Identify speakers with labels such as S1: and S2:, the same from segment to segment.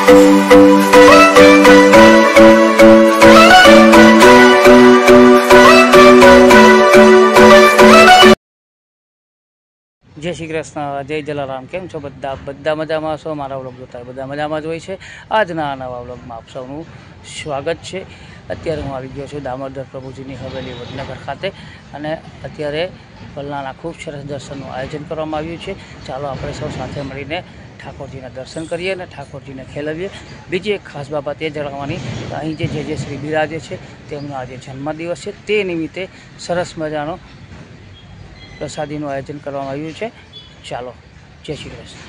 S1: जय श्री कृष्ण, जय जलाराम। केम छो बधा बधा मजामां छो? मारा व्लॉग जोता बधा मजामां ज होय छे। आजना नवा व्लॉगमां आप सौनुं स्वागत छे। अत्यारे हूँ आवी गयो छुं दामोदर प्रभुजीनी हवेली वडनगर खाते अने अत्यारे पल्लाना खूब सरस दर्शननुं आयोजन करवामां आव्युं छे। चालो आपणे सौ साथे मळीने ठाकोरजीना दर्शन करीए अने ठाकोरजीने खेलवीए। बीजी एक खास बाबत ए जणाववानी के અહીં जे श्री बिराजे छे તેમનો આજે જન્મदिवस छे, ते निमित्ते सरस मजानो प्रसादीનું आयोजन કરવામાં આવ્યું છે। ચાલો, જય શ્રી કૃષ્ણ।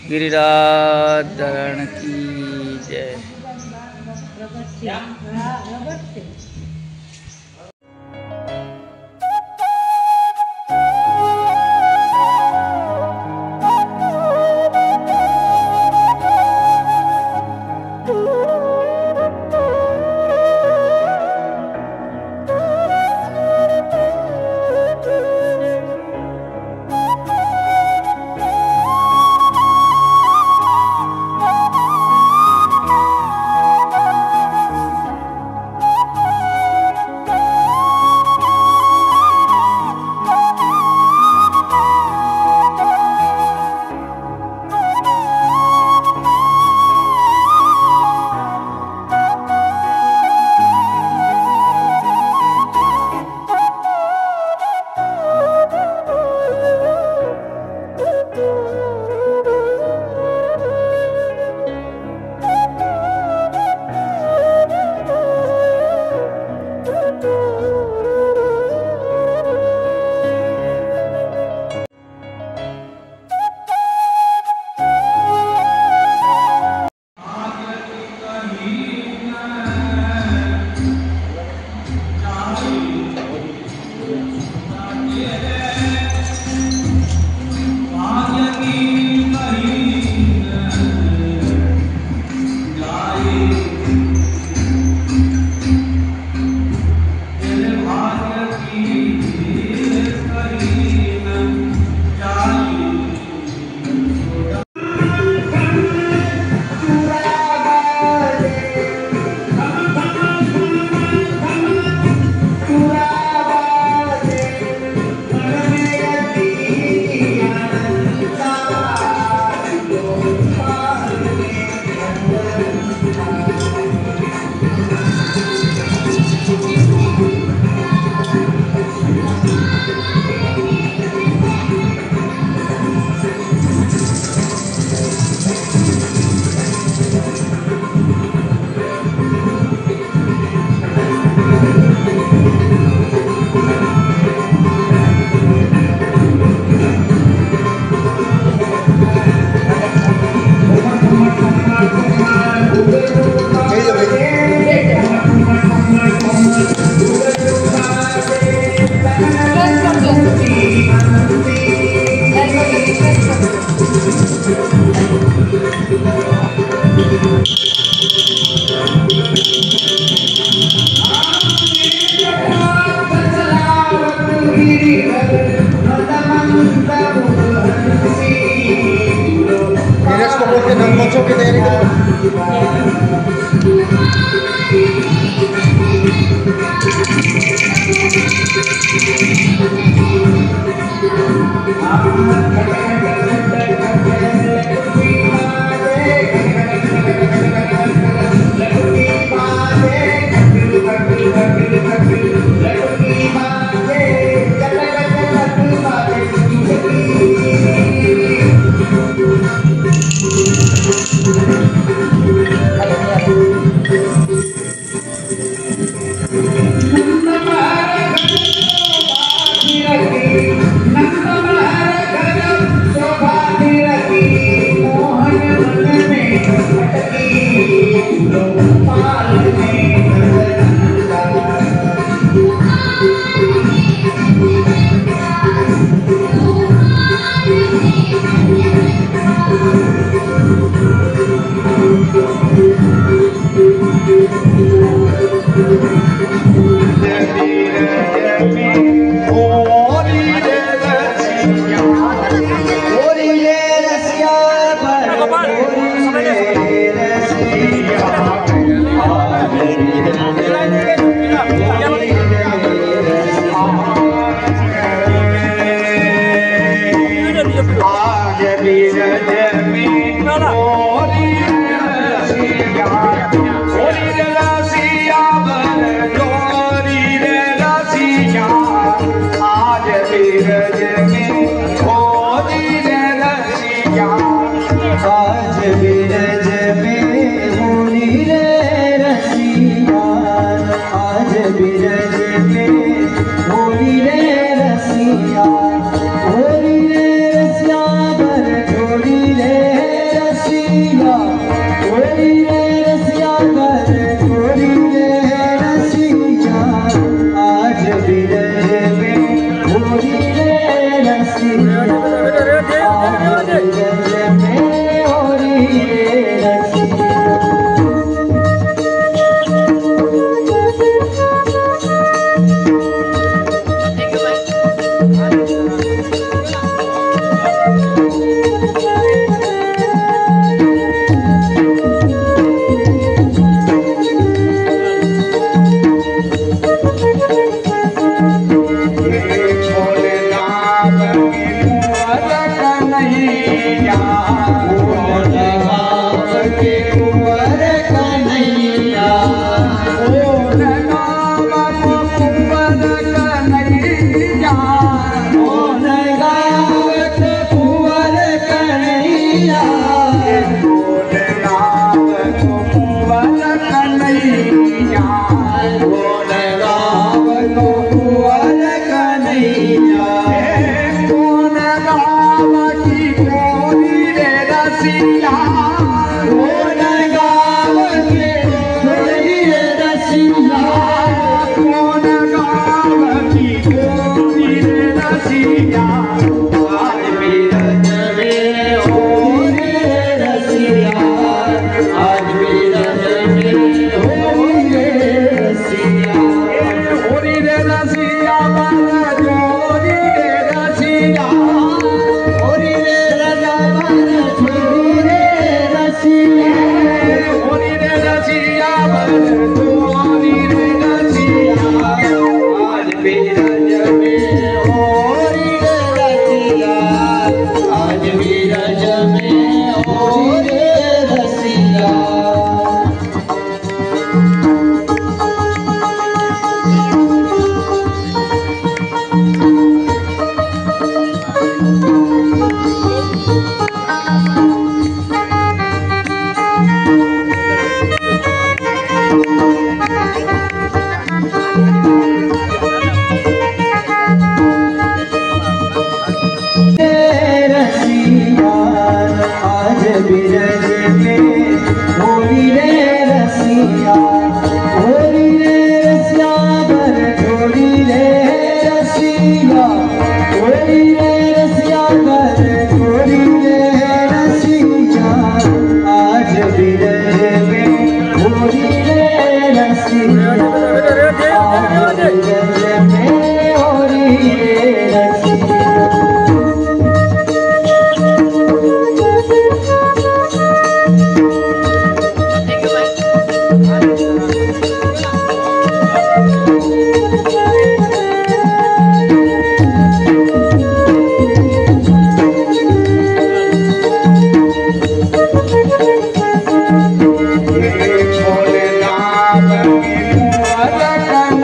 S1: गिरिराज धरण की जय।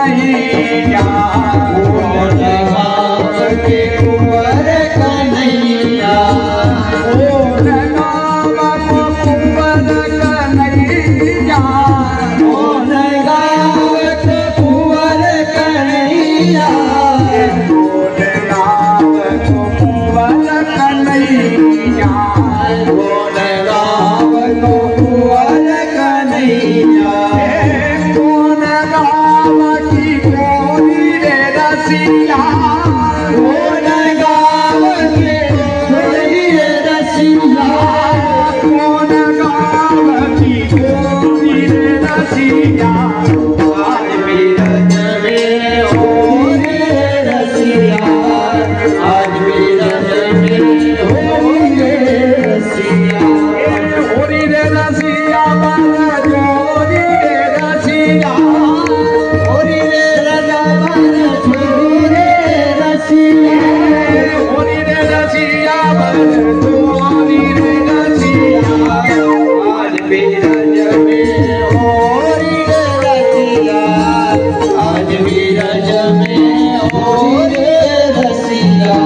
S2: कन्हैया गुण गावते कुंवर कन्हैया गुण गावते कुंवर कन्हैया गुण गावते कुंवर कन्हैया गुण गावते कुंवर कन्हैया गुण गावते कुंवर कन्हैया गुण गावती कोरी रे रसिया गुण गावती कोरी रे रसिया गुण गावती कोरी रे रसिया आज बिरज में होरी रे रसिया आज बिरज में होरी रे रसिया होरी रे रसिया बन जोरी रे रसिया होरी रे रजा बन जोरी रे रसिया होरी रे रसिया बन जोरी रे रसिया आज बिरज में होरी रे रसिया आज बिरज में होरी रे रसिया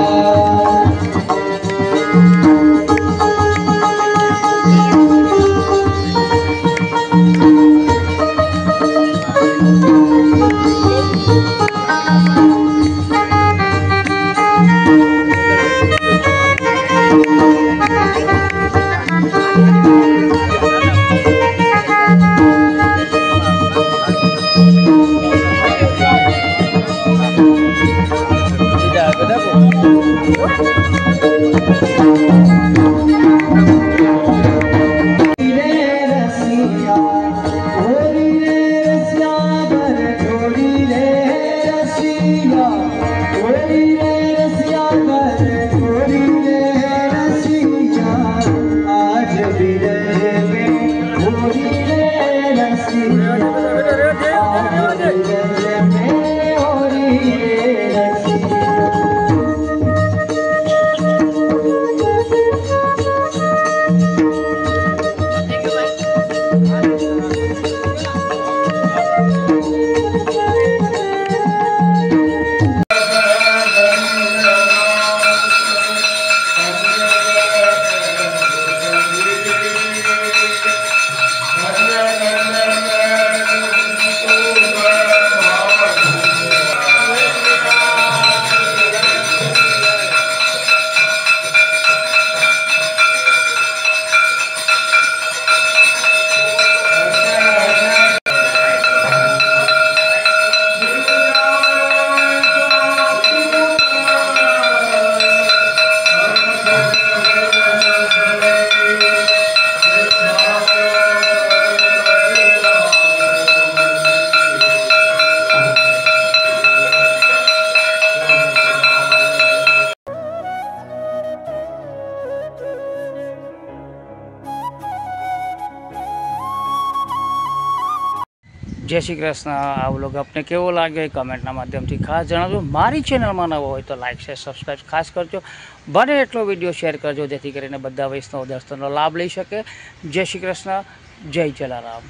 S1: जय श्री कृष्ण। आ व्लॉग आपने केवो लागे कमेंटना माध्यमथी खास जणावजो। मारी चेनलमां नवा होय तो लाइक शेर सब्सक्राइब खास करजो। बने एटलो विडियो शेर करजो जेथी करीने बधा वैष्णव दर्शननो लाभ लई शके। जय श्री कृष्ण, जय जलाराम।